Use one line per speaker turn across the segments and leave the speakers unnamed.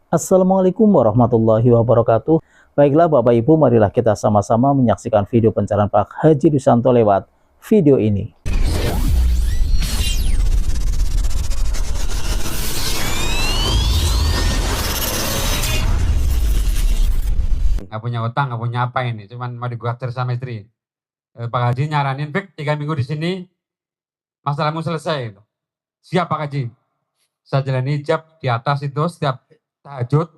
Assalamualaikum warahmatullahi wabarakatuh. Baiklah Bapak Ibu, marilah kita sama-sama menyaksikan video pencarian Pak Haji Dusanto lewat video ini.
Nggak punya utang, nggak punya apa ini, cuman mau diguatir sama istri. Pak Haji nyaranin, Fik, 3 minggu di sini, masalahmu selesai. Siap Pak Haji. Saya jalani ijab di atas itu setiap tahajud.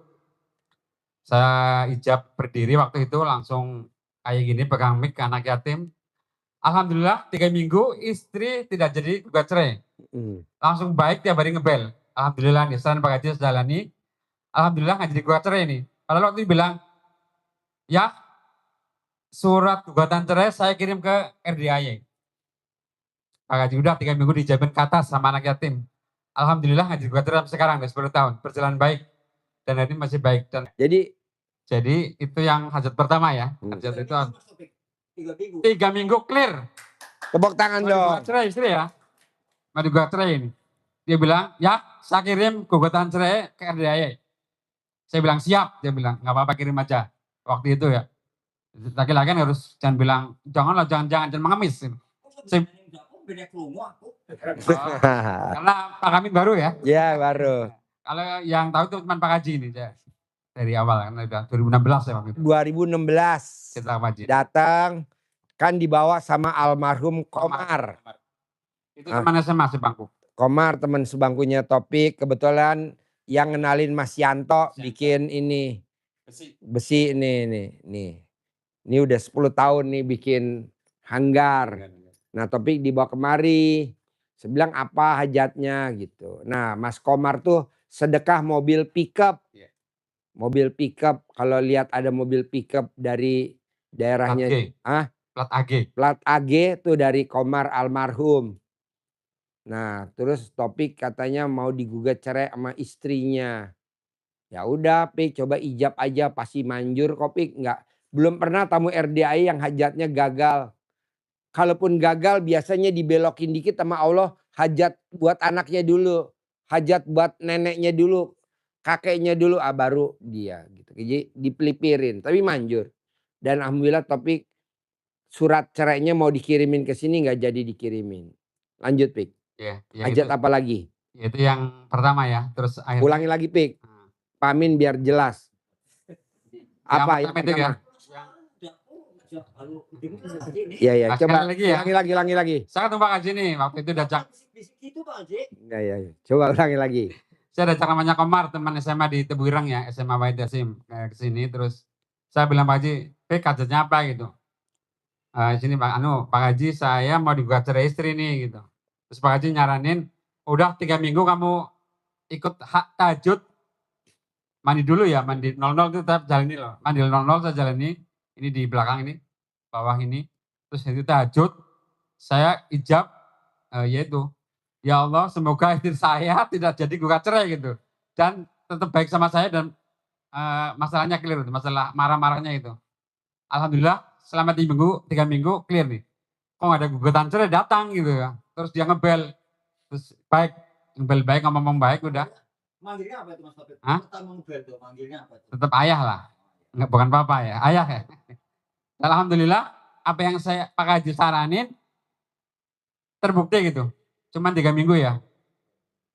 Saya ijab berdiri waktu itu langsung kayak gini pegang mic anak yatim. Alhamdulillah 3 minggu istri tidak jadi gugat cerai. Langsung baik tiap hari ngebel. Alhamdulillah nih saran Pak Haji saya jalani. Alhamdulillah nggak jadi gugat cerai nih. Padahal waktu itu bilang, ya surat gugatan cerai saya kirim ke RDIY. Pak Haji udah 3 minggu dijabin ke atas sama anak yatim. Alhamdulillah nggak jadi gugat cerai sampai sekarang udah 10 tahun. Berjalan baik. Dan hari ini masih baik. Dan jadi itu yang hajat pertama ya. Hajat itu 3 minggu clear.
Tepuk tangan dong.
Gugat cerai istri ya. Mau digugat cerai ini. Dia bilang, ya saya kirim gugatan cerai ke RDIY. Saya bilang siap. Dia bilang, nggak apa-apa kirim aja. Waktu itu ya. Laki-laki harus jangan bilang, janganlah jangan mengemis. Karena Pak Amin baru ya.
Ya baru.
Kalau yang tahu itu cuma Pak Haji ini. Dari awal karena udah 2016 ya waktu itu.
2016
Setelah Pak Haji.
datang kan dibawa sama almarhum Komar.
Itu teman SMA sebangku.
Komar teman sebangkunya Topik, kebetulan yang ngenalin Mas Yanto bikin ini besi ini. Ini udah 10 tahun nih bikin hanggar. Nah Topik dibawa kemari. Saya bilang apa hajatnya gitu. Nah Mas Komar tuh sedekah mobil pickup. Mobil pickup, kalau lihat ada mobil pickup dari daerahnya
Plat AG.
Plat AG tuh dari Komar almarhum. Nah, terus Topik katanya mau digugat cerai sama istrinya. Ya udah, Pik, coba ijab aja pasti manjur kok, Pik. Belum pernah tamu RDI yang hajatnya gagal. Kalaupun gagal biasanya dibelokin dikit sama Allah, hajat buat anaknya dulu, hajat buat neneknya dulu, kakeknya dulu, baru dia gitu. Jadi dipelipirin, tapi manjur. Dan alhamdulillah Topik surat cerainya mau dikirimin ke sini nggak jadi dikirimin. Lanjut Pik.
Ya,
Hajat apa lagi?
Itu yang pertama ya. Terus akhirnya,
ulangi lagi Pik. Pamin biar jelas. Apa yang pertama? Iya, coba ulangi lagi.
Saya ketemu Pak Haji nih, waktu itu dajak.
Iya. Coba ulangi lagi.
Saya dajak namanya Komar, teman SMA di Tebuireng ya, SMA Wahid Yasim ke sini. Terus saya bilang Pak Haji, Pik hajatnya apa gitu. Sini Pak Haji saya mau digugat cerai istri nih gitu. Terus Pak Haji nyaranin, udah 3 minggu kamu ikut hak tahajud. Mandi dulu ya, mandi 00 itu tetap jalani loh. Mandi 00 saya jalani, ini di belakang ini, bawah ini. Terus itu tahajud, saya ijab, yaitu, ya Allah semoga istri saya tidak jadi gugat cerai gitu. Dan tetap baik sama saya dan masalahnya clear, masalah marah-marahnya itu. Alhamdulillah selama 3 minggu clear nih. Kok gak ada gugatan cerai datang gitu ya. Terus dia ngebel, terus baik, ngebel baik, ngomong baik udah.
Manggilnya apa itu Mas Topik? Manggilnya apa itu?
Tetap ayah lah, nggak bukan papa ya, ayah ya. Alhamdulillah apa yang Pak Haji saranin terbukti gitu. Cuman 3 minggu ya.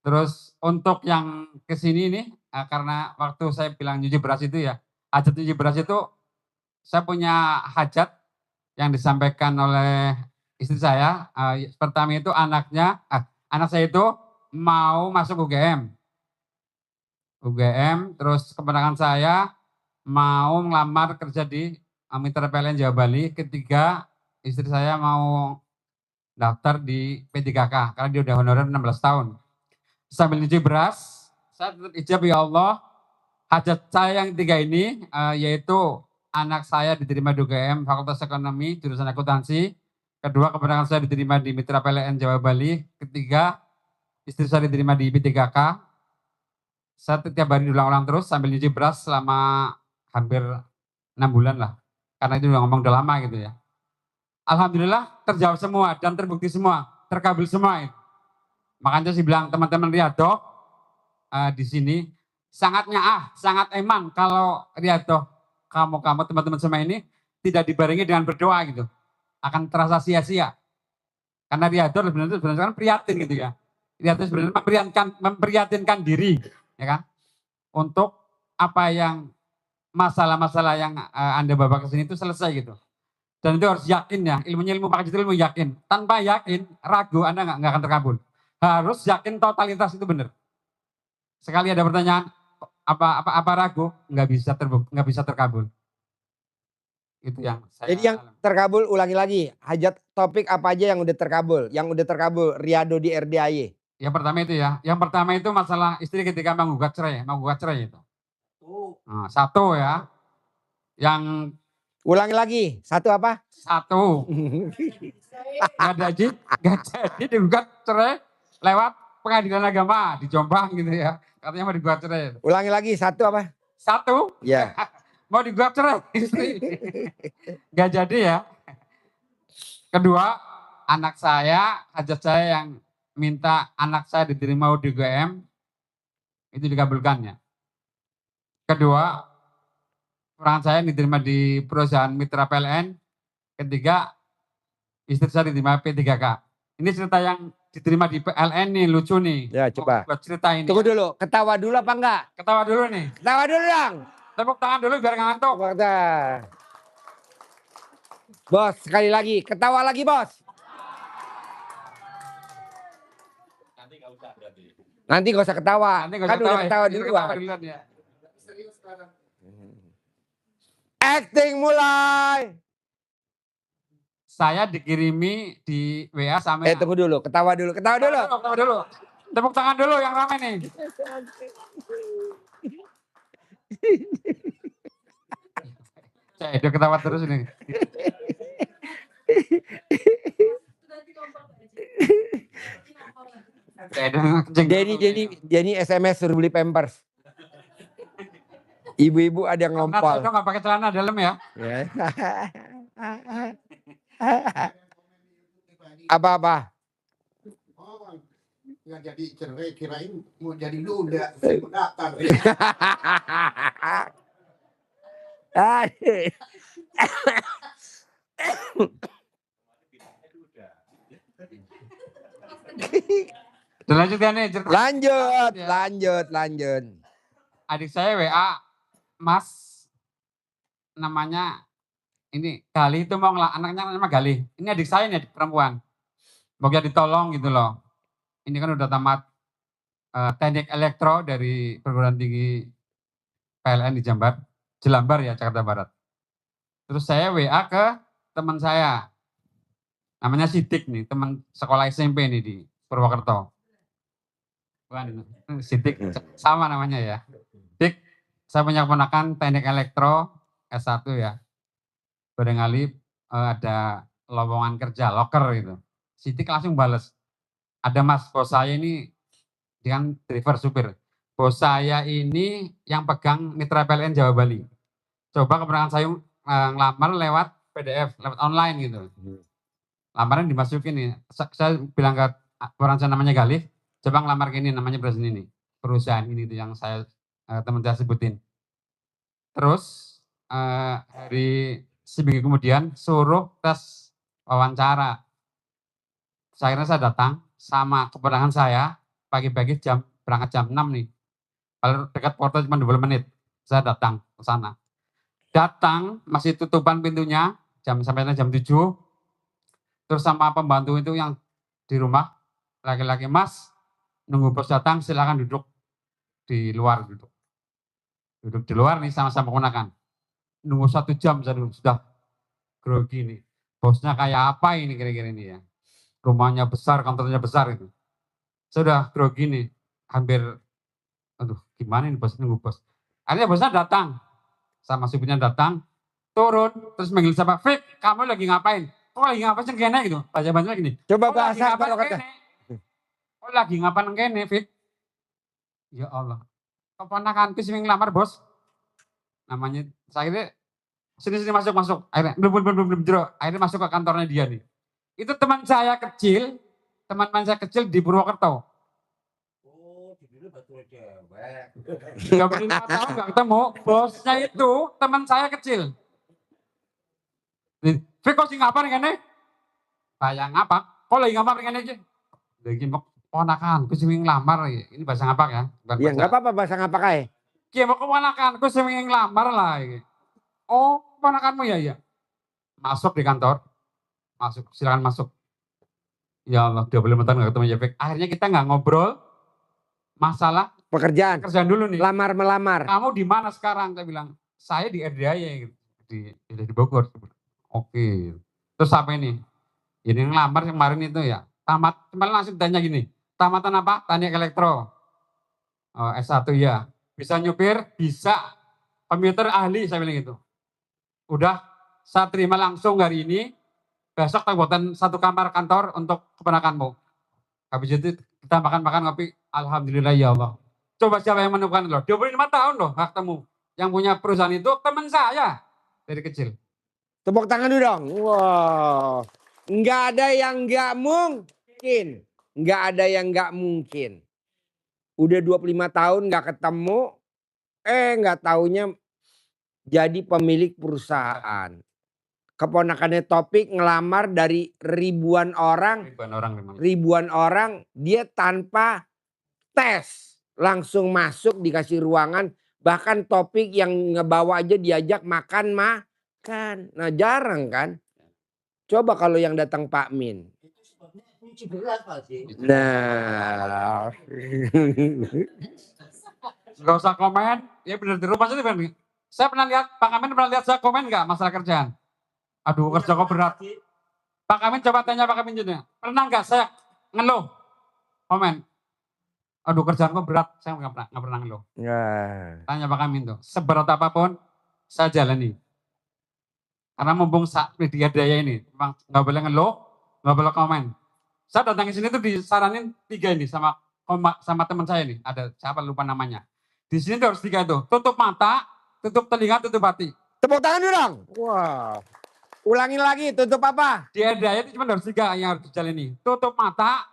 Terus untuk yang kesini nih, karena waktu saya bilang nyuci beras itu ya, hajat nyuci beras itu saya punya hajat yang disampaikan oleh istri saya. Pertama itu anak saya itu mau masuk UGM, terus keponakan saya mau ngelamar kerja di Mitra PLN Jawa Bali. Ketiga, istri saya mau daftar di P3K karena dia udah honorer 16 tahun. Sambil nyuci beras, saya tetap ijab ya Allah. Hajat saya yang 3 ini yaitu anak saya diterima di UGM Fakultas Ekonomi jurusan akuntansi. Kedua, keponakan saya diterima di Mitra PLN Jawa Bali. Ketiga, istri saya diterima di P3K. Saya tiap hari diulang-ulang terus sambil nyuci beras selama hampir 6 bulan lah. Karena itu udah ngomong udah lama gitu ya. Alhamdulillah terjawab semua dan terbukti semua, terkabul semua. Makanya saya bilang teman-teman Riyadhah di sini, sangat nyaah, sangat emang kalau Riyadhah kamu teman-teman semua ini tidak dibarengi dengan berdoa gitu. Akan terasa sia-sia. Karena Riyadhah sebenarnya kan prihatin gitu ya. Riyadhah sebenarnya memprihatinkan diri, ya kan? Untuk apa yang masalah-masalah yang Anda bawa ke sini itu selesai gitu. Dan itu harus yakin ya, ilmu pakai itu ilmu yakin. Tanpa yakin, ragu Anda nggak akan terkabul. Harus yakin totalitas itu benar. Sekali ada pertanyaan, apa ragu, nggak bisa terkabul. Itu yang saya.
Jadi yang terkabul ulangi lagi. Hajat topik apa aja yang udah terkabul? Yang udah terkabul Riyadhah di RDAY.
Yang pertama itu ya. Yang pertama itu masalah istri ketika menggugat cerai itu. Nah, satu ya. Yang
Ulangi lagi. Satu apa?
satu. Nggak jadi digugat cerai lewat pengadilan agama di Jombang gitu ya. Katanya mau digugat cerai.
Ulangi lagi. Satu apa?
Satu.
Ya.
Mau digugat cerai istri. Nggak jadi ya. Kedua, anak saya, hajat saya yang minta anak saya diterima UGM, itu dikabulkan ya. Kedua, orang saya diterima di perusahaan mitra PLN. Ketiga, istri saya diterima P3K. Ini cerita yang diterima di PLN nih, lucu nih.
Ya coba.
Buat cerita ini.
Tunggu
ya.
dulu. Ketawa dulu apa enggak?
Ketawa dulu nih.
Ketawa dulu dong.
Tepuk tangan dulu biar nggak ngantuk.
Bos, sekali lagi. Ketawa lagi, bos. Nanti gak usah ketawa.
Nanti nggak
Kan
usah
udah ketawa
ya.
duluan.
Duluan ya.
Acting mulai.
Saya dikirimi di WA sama.
Tunggu dulu. Ketawa dulu. Ketawa dulu.
Ketawa dulu. Tepuk tangan dulu yang rame nih. Saya udah ketawa terus nih.
Jadi SMS suruh beli Pampers. Ibu-ibu ada yang
Nah,
ngompol.
saya nggak pakai celana dalam ya.
Apa-apa?
Oh, nggak jadi cerai, kirain mau jadi duda, saya mau daftar.
Udah lanjut ya nih cerita.
Lanjut.
Adik saya WA, Mas, namanya ini Gali itu anaknya nama Gali. Ini adik saya nih, adik perempuan. Mau ditolong gitu loh. Ini kan udah tamat teknik elektro dari perguruan tinggi PLN di Jelambar ya, Jakarta Barat. Terus saya WA ke teman saya. Namanya Sidik nih, teman sekolah SMP nih di Purwokerto. Bukan, Sidik sama namanya ya. Dik, saya punya keponakan teknik elektro S1 ya. Barangkali ada lowongan kerja, loker gitu. Sidik langsung bales. Ada mas, bos saya ini, dia kan driver supir. Bos saya ini yang pegang mitra PLN Jawa Bali. Coba keponakan saya ngelamar lewat PDF, lewat online gitu. Lamaran dimasukin nih. Saya bilang ke orang saya namanya Galih, coba ngelamar ke ini namanya perusahaan ini tuh yang saya teman saya sebutin. Terus hari seminggu kemudian suruh tes wawancara. Akhirnya saya datang sama keponakan saya pagi-pagi berangkat jam 6 nih. Kalau dekat porto cuma 20 menit. Saya datang ke sana. Datang masih tutupan pintunya sampai jam 7. Terus sama pembantu itu yang di rumah laki-laki, Mas, nunggu bos datang silakan duduk di luar gitu. Duduk di luar nih sama-sama keponakan. Nunggu 1 jam saya sudah grogi nih. Bosnya kayak apa ini kira-kira ini ya. Rumahnya besar, kantornya besar itu. Sudah grogi nih. Hampir, aduh gimana ini bos, nunggu bos. Akhirnya bosnya datang. Sama supirnya datang. Turun. Terus manggil siapa? Fik, kamu lagi ngapain? Oh lagi ngapain sih kene gitu. Baca-baca gini.
Coba bahasa kalau kata.
Oh lagi ngapain kene, Fik? Ya Allah. Keponakanku sing ngelamar bos. Namanya saya kira sini masuk. Akhirnya belum jero. Akhirnya masuk ke kantornya dia nih. Itu teman saya kecil di Purwokerto.
Oh,
35 tahun nggak ketemu, bosnya itu teman saya kecil. Fik kok sing ngapar kene? Bayang apa? Kok lagi ngapar kene iki? Lagi mau ponakan, ku sing nglamar iki. Ini bahasa ngapak ya, bukan
Iya
bahasa.
nggak apa-apa bahasa ngapa kae.
Ki mau keponakan, ku sing nglamar lah iki. Oh, ponakanmu ya iya. Masuk di kantor. Masuk, silakan masuk. Ya Allah, 25 tahun nggak ketemu ya Fik. Akhirnya kita nggak ngobrol masalah
Pekerjaan.
kerjaan dulu nih.
Lamar-melamar.
Kamu di mana sekarang? Saya bilang, saya di RDIY gitu. Di Bogor. Oke. Terus apa ini? Ini ngelamar kemarin itu ya. Tamat, kemarin langsung tanya gini. Tamatan apa? Teknik elektro. Oh, S1 ya. Bisa nyupir, bisa komputer ahli, saya bilang gitu. Udah, saya terima langsung hari ini. Besok saya buatan satu kamar kantor untuk keponakanmu. Habis itu kita makan-makan kopi. Alhamdulillah ya Allah. Coba siapa yang menemukan loh. 25 tahun loh gak ketemu. Yang punya perusahaan itu teman saya dari kecil.
Tepuk tangan dulu dong. Wow. Nggak ada yang nggak mungkin. Nggak ada yang nggak mungkin. Udah 25 tahun nggak ketemu. Nggak taunya jadi pemilik perusahaan. Keponakannya Topik ngelamar dari ribuan orang.
Ribuan orang memang.
Ribuan orang dia tanpa tes. Langsung masuk dikasih ruangan. Bahkan Topik yang ngebawa aja diajak makan. Nah jarang kan. Coba kalau yang datang Pak Min.
Kunci berat pasti.
Nah.
Gak usah komen. Ya benar di rumah saya. Saya pernah lihat, Pak Amin pernah lihat saya komen gak masalah kerjaan? Aduh kerja kok berat. Pak Amin coba tanya Pak Amin juga. Pernah gak saya ngeluh? Komen. Aduh kerjaan kok berat. Saya gak pernah ngeluh.
Nah.
Tanya Pak Amin tuh. Seberat apapun saya jalani. Karena mumpung media daya ini. Memang gak boleh ngeluh. Gak boleh komen. Saya datang ke sini tuh disaranin 3 ini sama teman saya nih. Ada siapa lupa namanya. Di sini tuh harus 3 tuh. Tutup mata, tutup telinga, tutup hati.
Tepuk tangan dulu dong. Wah. Ulangin lagi, tutup apa?
Di daya itu cuma harus 3 yang harus dijalani. Tutup mata,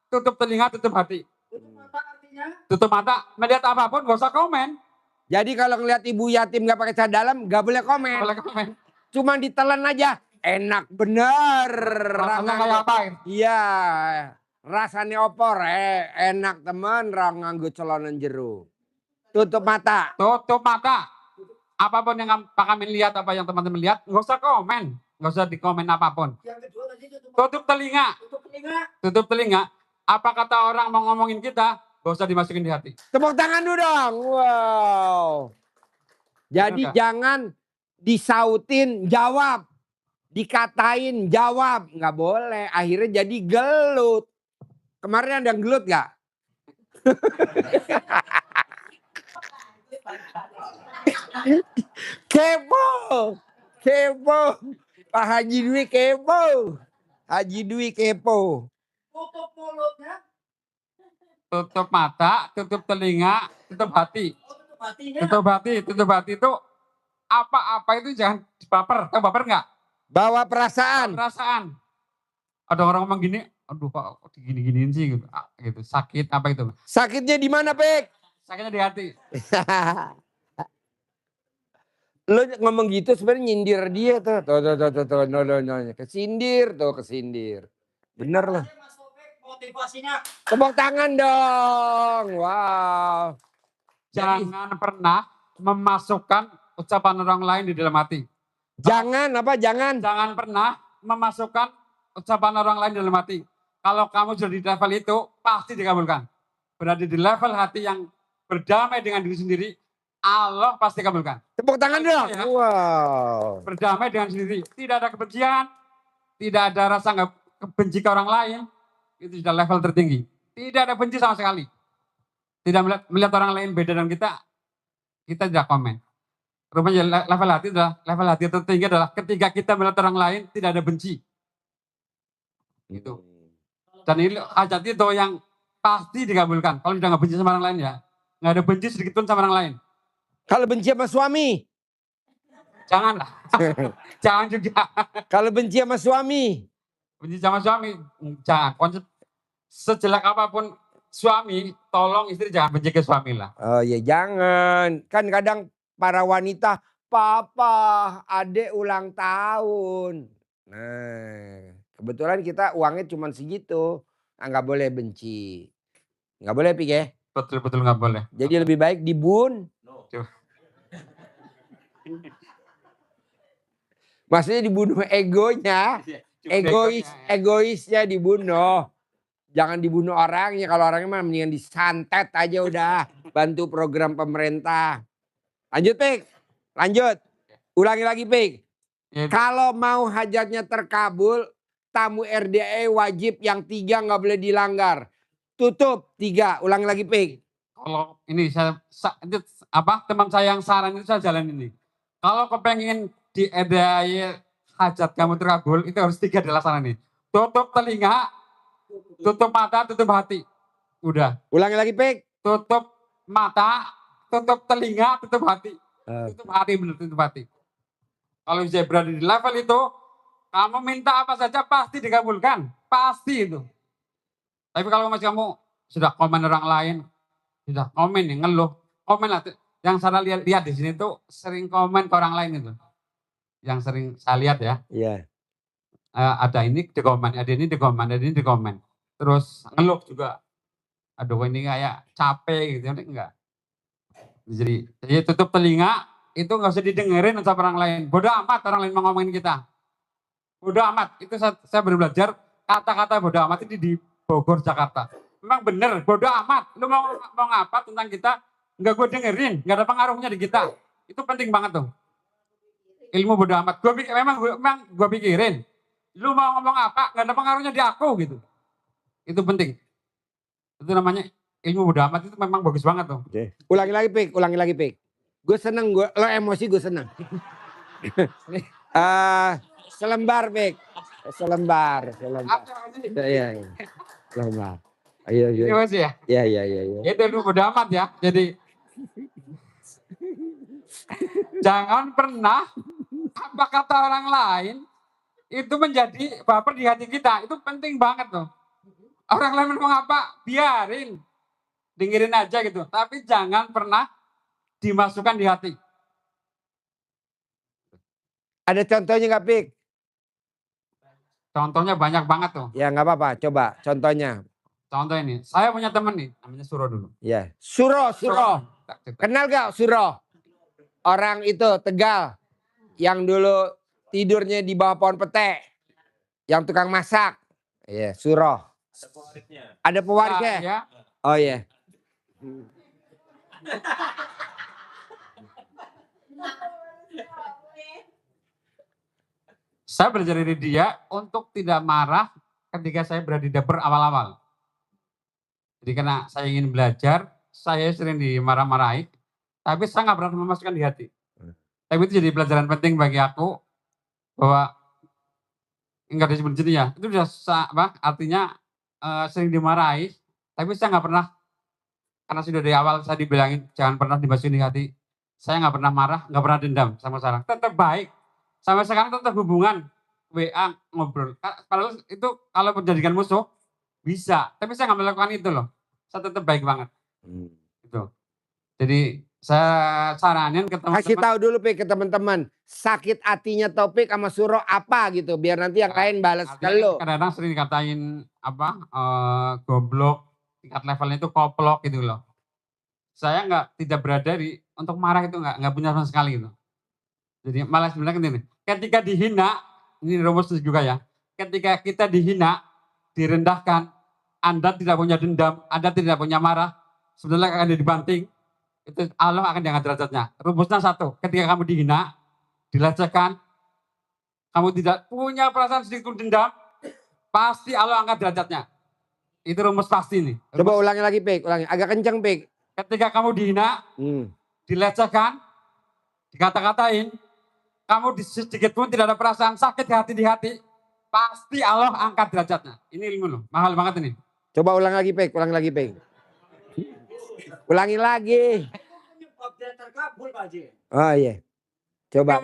tutup telinga, tutup hati.
Tutup mata artinya?
Tutup mata, melihat apapun gak usah komen.
Jadi kalau ngeliat ibu yatim gak pakai cadar dalam, gak boleh komen.
Gak boleh komen.
Cuma ditelan aja. Enak bener.
Rasanya kayak apa?
Iya. Rasanya opor. Enak temen. Orang nganggo celonan jeruk. Tutup mata.
Tutup mata. Apapun yang Pak Amin lihat, apa yang teman-teman lihat, gak usah komen. Gak usah dikomen apapun.
Yang kedua tadi
Tutup telinga.
tutup telinga.
Tutup telinga. Apa kata orang mau ngomongin kita, gak usah dimasukin di hati.
Tepuk tangan dulu dong. Wow. Jadi
Betul, Kak?
jangan disautin, jawab. Dikatain, jawab. Nggak boleh. Akhirnya jadi gelut. Kemarin ada yang gelut gak? Kepo. Kepo. Pak Haji Dwi kepo. Haji Dwi kepo.
Tutup mulutnya.
Tutup mata, tutup telinga, tutup hati.
Oh, tutup hatinya.
Tutup hati, tutup hati itu apa-apa itu jangan baper. Tahu baper nggak?
Bawa perasaan.
Perasaan. Ada orang ngomong gini, aduh kok gini-giniin sih gitu. Gitu. Sakit apa itu?
Sakitnya di mana, Pek?
Sakitnya di hati.
Lo ngomong gitu sebenarnya nyindir dia tuh. Tuh. No. Kesindir tuh, kesindir. Bener lah.
Mas Topik, motivasinya.
Tepuk tangan dong. Wow.
Jangan pernah memasukkan ucapan orang lain di dalam hati.
Jangan apa? Jangan.
Jangan pernah memasukkan ucapan orang lain di dalam hati. Kalau kamu sudah di level itu, pasti dikabulkan. Berada di level hati yang berdamai dengan diri sendiri, Allah pasti kabulkan.
Tepuk tangan dong.
Ya.
Wow.
Berdamai dengan sendiri. Tidak ada kebencian, tidak ada rasa nggak benci ke orang lain. Itu sudah level tertinggi. Tidak ada benci sama sekali. Tidak melihat orang lain beda dengan kita tidak komen. Rupanya level hati tertinggi adalah ketika kita melihat orang lain tidak ada benci. Gitu. Dan ini hajat itu yang pasti dikabulkan. Kalau sudah nggak benci sama orang lain ya, nggak ada benci sedikit pun sama orang lain.
Kalau benci sama suami.
Janganlah. Jangan juga.
Kalau benci sama suami.
Benci sama suami, jangan. Konsep sejelek apapun suami, tolong istri jangan benci ke suami lah.
Oh ya jangan. Kan kadang para wanita, papa adek ulang tahun. Nah kebetulan kita uangnya cuma segitu. Nah, nggak boleh benci. Nggak boleh Pik ya.
Betul-betul nggak boleh.
Jadi lebih baik dibun.
Tuh.
Maksudnya dibunuh egonya. Egoisnya dibunuh. Jangan dibunuh orangnya. Kalau orangnya mah mendingan disantet aja udah. Bantu program pemerintah. Lanjut Pik. Lanjut. Ulangi lagi Pik.
Ya,
Kalau mau hajatnya terkabul, tamu RDA wajib yang 3 nggak boleh dilanggar. Tutup 3. Ulangi lagi Pik.
kalau ini itu teman saya yang saran itu saya jalan ini. Kalau kepengen diedai hajat kamu terkabul itu harus 3 dilaksanakan nih. Tutup telinga, tutup mata, tutup hati. Udah.
Ulangi lagi Pik.
Tutup mata, tutup telinga, tutup hati. Tutup hati bener, tutup hati. Kalau saya berada di level itu, kamu minta apa saja pasti dikabulkan. Pasti itu. Tapi kalau masih kamu sudah komen orang lain, sudah komen nih, ngeluh. Komen lah. Yang saya lihat di sini tuh sering komen ke orang lain itu. Yang sering saya lihat ya.
Iya.
Ada ini di komen, ada ini di komen, ada ini di komen. Terus ngeluh juga. Aduh ini kayak capek gitu. Enggak. Jadi tutup telinga, itu nggak usah didengerin sama orang lain. Bodoh amat orang lain mau ngomongin kita. Bodoh amat. Itu saya baru belajar kata-kata bodoh amat itu di Bogor, Jakarta. Memang bener, bodoh amat. Lu mau ngapa tentang kita, nggak gue dengerin, nggak ada pengaruhnya di kita. Itu penting banget tuh. Ilmu bodoh amat. Memang gue pikirin. Lu mau ngomong apa, nggak ada pengaruhnya di aku gitu. Itu penting. Itu namanya ilmu bodoh amat itu memang bagus banget tuh.
Ulangi lagi Pik. Gue seneng, lo emosi gue seneng. Selembar Pik. Selembar. Iya. Selembar. Ayo.
Ini masih ya?
Iya.
Itu ilmu bodoh amat ya. Jadi jangan pernah apa kata orang lain itu menjadi baper di hati kita. Itu penting banget tuh. Orang lain ngomong apa, biarin. Dengerin aja gitu. Tapi jangan pernah dimasukkan di hati.
Ada contohnya nggak Pik?
Contohnya banyak banget tuh.
Ya nggak apa-apa, coba contohnya.
Contoh ini, saya punya temen nih, namanya Suro dulu.
Ya, Suro. Kenal gak Suro? Orang itu Tegal, yang dulu tidurnya di bawah pohon pete, yang tukang masak. Iya, Suro. Ada pewarisnya?
Ya.
Oh iya.
Saya belajar dari dia untuk tidak marah ketika saya berada di dapur awal-awal. Jadi karena saya ingin belajar, saya sering dimarah-marahi, tapi saya nggak pernah memasukkan di hati. Tapi itu jadi pelajaran penting bagi aku bahwa enggak ada seperti itu ya. Itu sudah artinya sering dimarahi, tapi saya nggak pernah, karena sudah dari awal saya dibilangin jangan pernah dimasukin di hati. Saya nggak pernah marah, nggak pernah dendam sama sekarang. Tetap baik. Sampai sekarang tetap hubungan WA ngobrol. Kalau itu kalau menjadikan musuh bisa, tapi saya nggak melakukan itu loh. Saya tetap baik banget. Gitu. Jadi saya saranin ke teman-teman.
Kasih tahu dulu Pik ke teman-teman. Sakit hatinya Topik sama Suro apa gitu, biar nanti yang lain balas ke lu.
Kadang-kadang sering dikatain goblok, tingkat levelnya itu koplok gitu loh. Saya tidak berada untuk marah itu nggak punya sama sekali gitu. Jadi malah sebenarnya gini, ketika dihina, ini rumus juga ya. Ketika kita dihina, direndahkan, Anda tidak punya dendam, Anda tidak punya marah, sebenarnya akan dibanting, itu Allah akan diangkat derajatnya. Rumusnya satu, ketika kamu dihina, dilecehkan, kamu tidak punya perasaan sedikit dendam, pasti Allah angkat derajatnya. Itu rumus pasti nih.
Coba ulangi lagi Pik, ulangi. Agak kenceng Pik.
Ketika kamu dihina, dilecehkan, dikata-katain, kamu sedikit pun tidak ada perasaan sakit di hati, pasti Allah angkat derajatnya. Ini ilmu loh, mahal banget ini.
Coba ulang lagi Pik, ulangi lagi Pik. Ulangi lagi. Oh iya. Coba.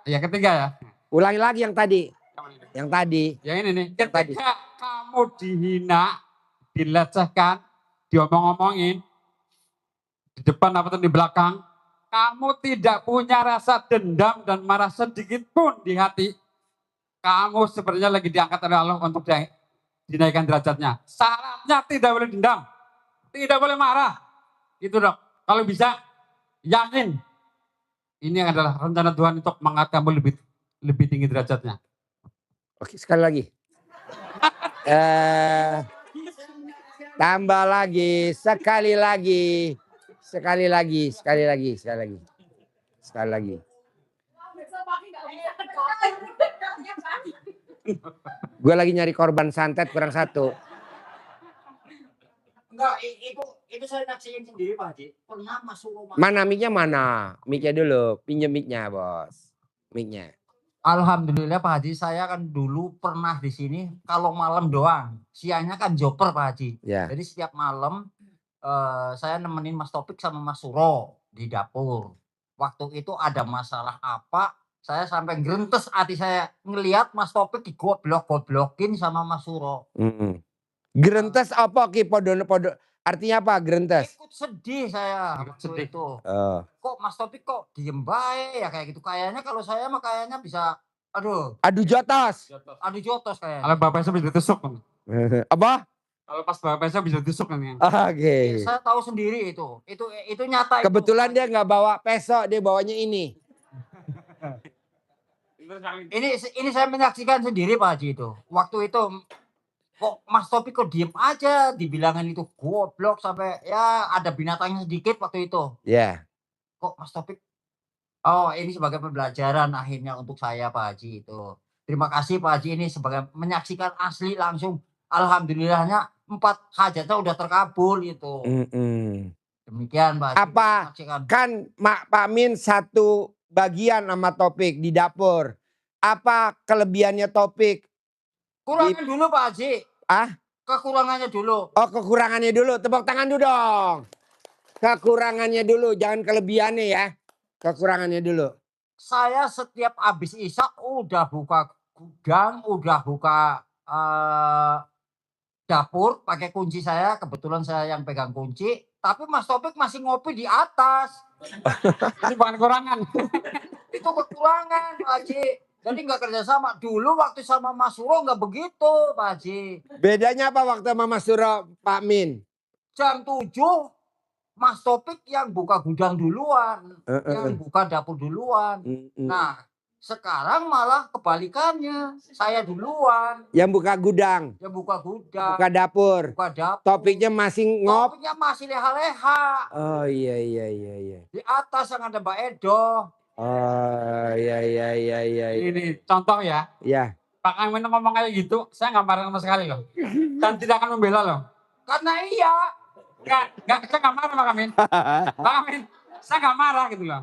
Ketiga ya.
Ulangi lagi yang tadi. Yang tadi.
Yang ini nih, ketika kamu dihina, dilecehkan, diomong-omongin di depan apa di belakang, kamu tidak punya rasa dendam dan marah sedikit pun di hati, kamu sebenarnya lagi diangkat oleh Allah untuk dinaikkan derajatnya. Syaratnya tidak boleh dendam, tidak boleh marah. Itu dok. Kalau bisa, yakin ini adalah rencana Tuhan untuk mengangkat kamu lebih tinggi derajatnya.
Oke, sekali lagi. Tambah lagi, sekali lagi. Sekali lagi, sekali lagi, sekali lagi. Sekali lagi. Gue lagi nyari korban santet kurang satu.
Enggak, itu saya naksiin sendiri Pak Haji. Pernah masuk rumah.
Mana mic-nya mana? Mic-nya dulu, pinjam mic-nya bos. Mic-nya.
Alhamdulillah Pak Haji, saya kan dulu pernah di sini kalau malam doang. Siangnya kan joper Pak Haji.
Ya.
Jadi setiap malam saya nemenin Mas Topik sama Mas Suro di dapur. Waktu itu ada masalah apa, saya sampai gerentes hati saya ngelihat Mas Topik digoblok-goblokin sama Mas Suro.
Gerentes apa ki podo artinya apa gerentes?
Ikut sedih saya
Ikut
waktu
sedih.
itu.
Oh.
Kok Mas Topik kok diem baik ya kayak gitu. Kayaknya kalau saya mah kayaknya bisa
Adu jotos.
adu jotos kayaknya.
Kalau bapak saya bisa ditusuk.
Apa?
Kalau pas bapak saya bisa ditusuk kan ya.
Oke.
Saya tahu sendiri itu. Itu nyata.
Kebetulan dia nggak bawa peso, dia bawanya ini.
Ini saya menyaksikan sendiri Pak Haji itu. Waktu itu kok Mas Topik kok diem aja, dibilangin itu goblok sampai ya ada binatangnya sedikit waktu itu.
Ya.
Kok Mas Topik, oh ini sebagai pembelajaran akhirnya untuk saya Pak Haji itu. Terima kasih Pak Haji ini sebagai menyaksikan asli langsung. Alhamdulillahnya 4 hajatnya udah terkabul itu. Demikian Pak Haji.
Apa? Kan Pak Min satu bagian sama Topik di dapur. Apa kelebihannya Topik?
Kurangin dulu Pak Haji. Kekurangannya dulu.
Oh kekurangannya dulu. Tepuk tangan dulu dong. Kekurangannya dulu. Jangan kelebihannya ya. Kekurangannya dulu.
Saya setiap habis isya udah buka gudang. Udah buka dapur. Pakai kunci saya. Kebetulan saya yang pegang kunci. Tapi Mas Topik masih ngopi di atas.
Ini bukan kekurangan.
Itu kekurangan Pak Haji. Jadi nggak kerjasama. Dulu waktu sama Mas Suro nggak begitu Pak Haji.
Bedanya apa waktu sama Mas Suro, Pak Min?
Jam 7 Mas Topik yang buka gudang duluan. Yang buka dapur duluan. Nah sekarang malah kebalikannya. Saya duluan.
Yang buka gudang.
Yang buka gudang.
Buka dapur.
Buka dapur.
Topiknya masih
Topiknya masih leha-leha.
Oh iya.
Di atas yang ada Mbak Edo.
Oh iya.
Ini contoh ya.
Ya.
Pak Amin ngomong kayak gitu, saya nggak marah sama sekali loh. Dan tidak akan membela loh.
Karena iya.
Saya nggak marah Pak Amin. Pak Amin, saya nggak marah gitu loh.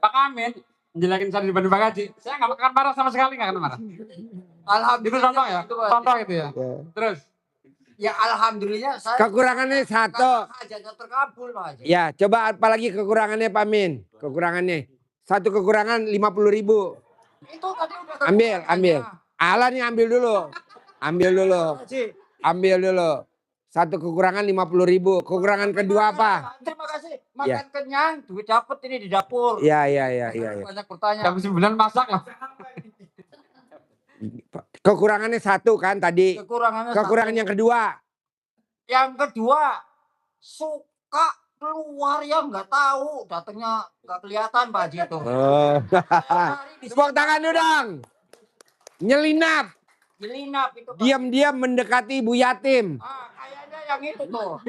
Pak Amin menjelekin saya di depan Pak Haji, saya nggak akan marah sama sekali, nggak akan marah.
Alhamdulillah.
Itu contoh ya, contoh gitu ya. Terus.
Ya alhamdulillah saya.
Kekurangannya satu.
Hajatnya terkabul Pak Haji.
Ya coba apalagi kekurangannya Pak Min. Kekurangannya. Satu kekurangan 50.000.
Itu tadi udah
Ambil. Alah nih ambil dulu. Ambil dulu. Satu kekurangan 50.000. Kekurangan kedua apa?
Terima kasih. Makan kenyang, duit dapet ini di dapur.
Iya.
Banyak bertanya.
Jam 9 masak lah.
Kekurangannya satu kan tadi. Kekurangan yang kedua.
Yang kedua, suka keluar ya nggak tahu. Datangnya nggak kelihatan Pak Haji itu.
Oh. Tepuk tangan dulu dong. Nyelinap
itu Pak.
Diam-diam mendekati ibu yatim.
Kayaknya yang itu tuh.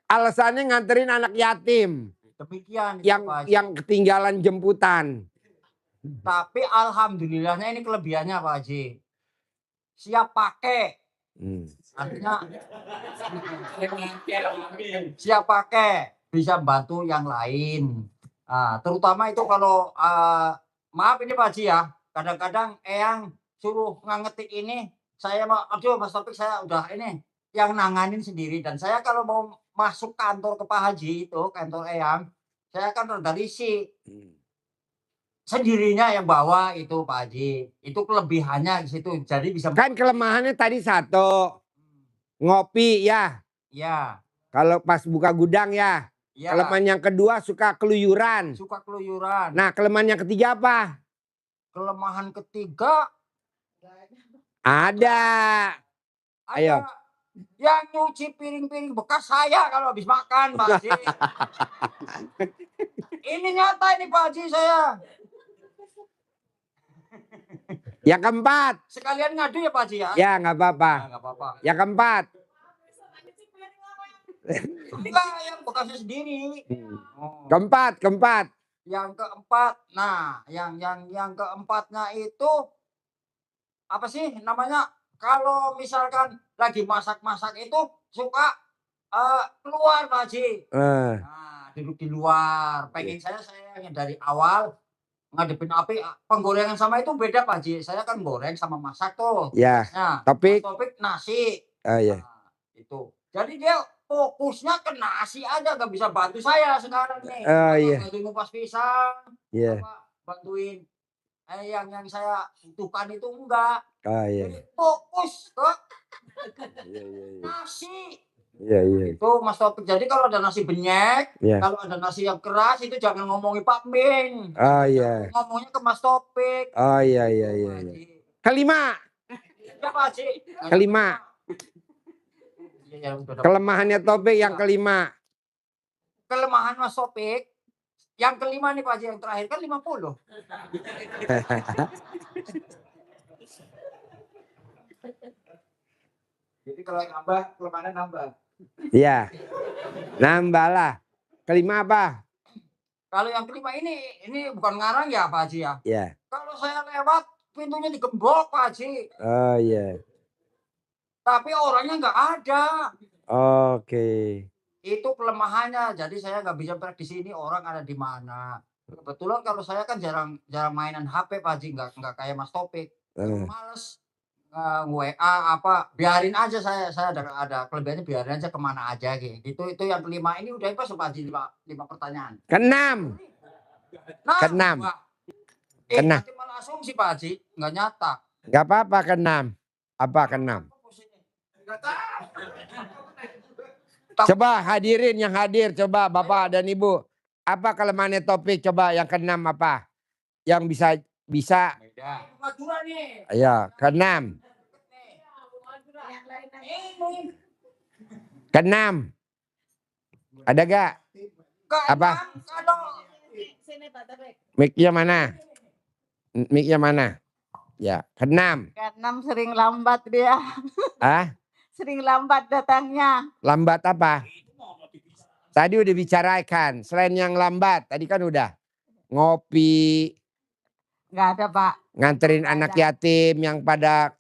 Alasannya nganterin anak yatim.
Demikian.
Yang ketinggalan jemputan.
Tapi alhamdulillahnya ini kelebihannya Pak Haji. Siap pakai. Artinya siap pakai, bisa bantu yang lain. Terutama itu kalau maaf ini Pak Haji ya, kadang-kadang Eyang suruh ngetik ini, saya mau, aduh Mas Topik saya udah ini yang nanganin sendiri. Dan saya kalau mau masuk kantor ke Pak Haji itu, kantor Eyang, saya kan rada risih. Sendirinya yang bawa itu Pak Haji. Itu kelebihannya di situ. Jadi bisa.
Kan kelemahannya tadi satu. Ngopi ya.
Ya,
Kalau pas buka gudang ya.
ya.
Kelemahan yang kedua suka keluyuran.
Suka keluyuran.
Nah, kelemahan yang ketiga apa?
Kelemahan ketiga
Ada. Ayo.
ada yang nyuci piring-piring bekas saya kalau habis makan, Pak Haji. Ini nyata ini Pak Haji saya.
Yang keempat.
Sekalian ngadu ya Pak Haji ya?
Ya nggak apa-apa.
Nggak apa-apa.
Yang keempat.
Enggak, yang bekasnya sendiri. Oh.
Keempat.
Yang keempat, nah yang keempatnya itu apa sih namanya? Kalau misalkan lagi masak-masak itu suka keluar Pak Haji. Nah, duduk di luar. Pengen saya yang dari awal ngadepin api, penggorengan sama itu beda Pak Haji. Saya kan goreng sama masak tuh.
Ya.
Nah,
Topik.
nasi.
Iya.
Nah, itu. Jadi dia fokusnya ke nasi aja, nggak bisa bantu saya sekarang nih.
Iya.
Bantuin ngupas pisang.
Iya.
Bantuin yang saya butuhkan itu enggak.
Iya.
Jadi fokus ke
Iya.
nasi.
Iya.
Itu Mas Topik. Jadi kalau ada nasi benyek,
Iya.
kalau ada nasi yang keras itu jangan ngomongi Pak Ming.
Iya.
Ngomongnya ke Mas Topik.
Iya. Kelima.
Ya Pak Haji.
Kelima.
Ya,
Kelemahannya Topik yang kelima.
Kelemahan Mas Topik. Yang kelima nih Pak Haji, yang terakhir kan 50. Jadi kalau nambah, kelemahannya nambah.
Iya. Nambah lah. Kelima apa?
Kalau yang kelima ini bukan ngarang ya Pak Haji ya.
Iya.
Kalau saya lewat pintunya digembok Pak Haji.
Oh iya.
Tapi orangnya nggak ada.
Oke.
Itu kelemahannya. Jadi saya nggak bisa prediksi ini orang ada di mana. Kebetulan kalau saya kan jarang mainan HP Pak Haji, nggak kayak Mas Topik. Males WA apa, biarin aja saya ada kelebihannya, biarin aja kemana aja gitu. Itu yang kelima ini udah pas Pak Haji, lima pertanyaan.
Keenam.
Nah,
Keenam.
Keenam. Nanti malah asumsi Pak Haji, nggak nyata.
Nggak apa-apa keenam. Apa keenam? Coba hadirin yang hadir, coba Bapak dan Ibu. Apa kelemahannya Topik? Coba yang keenam apa? Yang bisa. Ya, keenam. Keenam. Ada gak? Apa? Mic-nya mana? Mic-nya mana? Ya, keenam.
Keenam sering lambat dia.
Ah?
Sering lambat datangnya.
Lambat apa? Tadi udah bicarakan. Selain yang lambat, tadi kan udah ngopi.
Nggak ada Pak.
Nganterin
Nggak
anak
ada.
yatim yang pada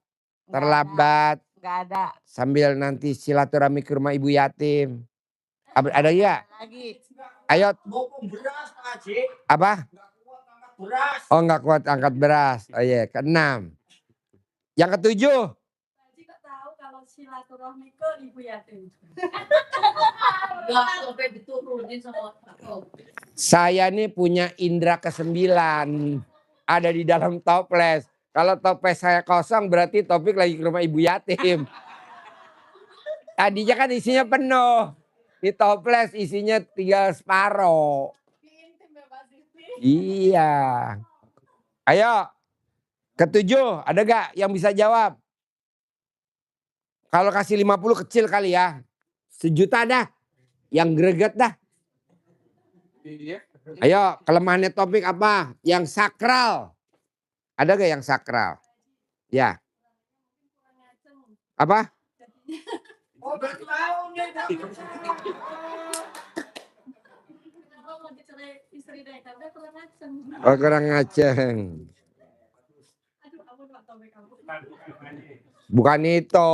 terlambat.
Nggak ada.
Sambil nanti silaturahmi ke rumah ibu yatim. Ada ya?
Lagi.
Ayo.
Beras Pak Haji.
Apa?
Beras.
Oh nggak kuat angkat beras. Oh iya, keenam. Yang ketujuh.
Juga tahu kalau silaturahmi ke ibu yatim.
Saya nih punya indera kesembilan. Ada di dalam toples. Kalau toples saya kosong berarti Topik lagi ke rumah ibu yatim. Tadinya kan isinya penuh. Di toples isinya tinggal separoh. Iya. Ayo. Ketujuh, ada gak yang bisa jawab? Kalau kasih 50 kecil kali ya. 1 juta dah. Yang greget dah. Ayo, kelemahannya Topik apa? Yang sakral. Ada gak yang sakral? Ya. Apa?
Oh, berarti tahu nih.
Oh, kurang ngaceng. Bukan itu.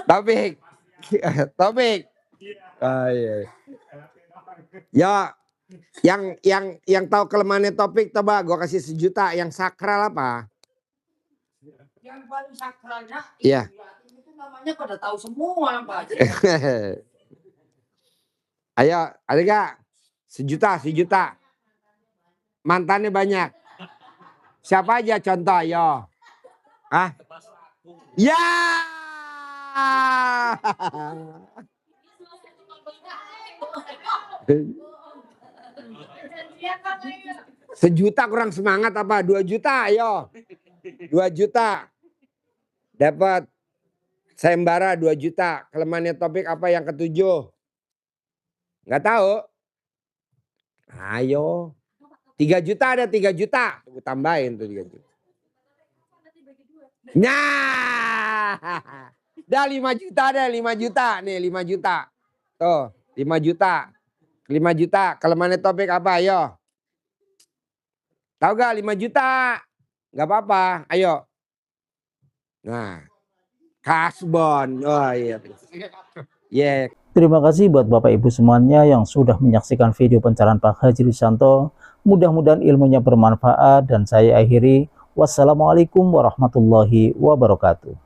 Topik. Topik. Iya. Ya, yang tahu kelemahannya Topik, coba gua kasih 1 juta. Yang sakral apa?
Yang paling sakralnya
Iya.
itu namanya pada tahu semua Pak Haji.
Ayo, ada gak? 1 juta, 1 juta. Mantannya banyak. Siapa aja contoh, ayo. Ah? Ya. Sejuta kurang semangat apa? 2 juta, ayo. 2 juta. Dapat sayembara 2 juta. Kelemahannya topik apa yang ketujuh? Nggak tahu. Ayo. 3 juta ada 3 juta. Tunggu tambahin tuh 3 juta. Nah. Dah 5 juta ada 5 juta. Nih 5 juta. Tuh 5 juta. 5 juta. Kelemahannya topik apa? Ayo. Tahu gak 5 juta? Gak apa-apa. Ayo. Nah. Kasbon. Oh iya. Yeah.
Terima kasih buat Bapak Ibu semuanya yang sudah menyaksikan video pencerahan Pak Haji Rudianto. Mudah-mudahan ilmunya bermanfaat dan saya akhiri. Wassalamualaikum warahmatullahi wabarakatuh.